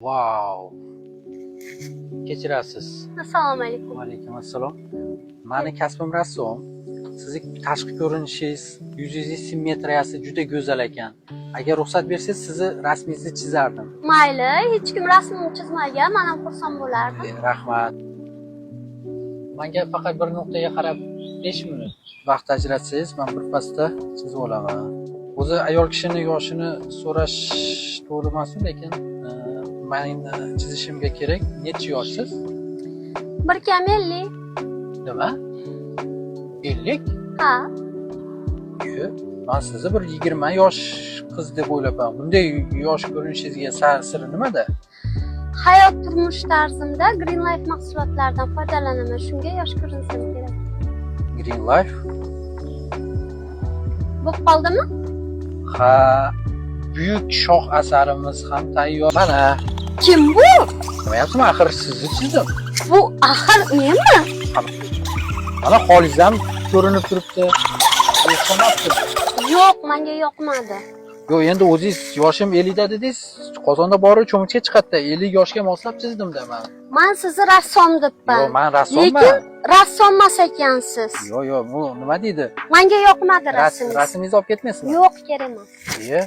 Wow. Kechirasiz. Assalomu alaykum. Va alaykum assalom. Meni kasbim rassom. Sizning tashqi ko'rinishingiz, yuzingiz simmetriyasi juda go'zal ekan. Agar ruxsat bersangiz, sizni rasmingizni chizardim. Mayli, hech kim rasmimni chizmagan, men ham xursand bo'lardim. Rahmat. Menga faqat bir nuqtaga qarab 5 minut vaqt ajratsangiz, men birpasda chizib olaman. O'zi ayol kishini yoshini so'rash to'g'ri emas, lekin meni chizishimga kerak. Necha yoshsiz? 1 kam 50. Nima? 50? Ha. Men sizni bir 20 yosh qiz deb o'ylaban. Bunday yosh ko'rinishingizga siri nimada? Hayot turmush tarzimda Green Life mahsulotlaridan foydalanaman. Shunga yosh ko'rinsam kerak. Green Life? Bo'lib qoldimi? Ha, buyuk shoh asarimiz ham tayyor. Mana, Kim bu? nimayapsizmi? Axir sizni chizdim. Bu axir menmi? Mana qo'lingiz ham ko'rinib turibdi. Yo'qmabdi. Yo'q, menga yoqmadi. Yo'q, endi o'zingiz yoshim 50 da dedingiz, qozonda bori cho'michga chiqadi. 50 yoshga moslab chizdim-da men. Men sizni rassom debman. Yo'q, men rassomman. Lekin rassom emas ekansiz. Yo'q, bu nima deydi? Menga yoqmadi rasmingiz. Rasmingizni olib ketmaysizmi? Yo'q, kerak emas. Iye.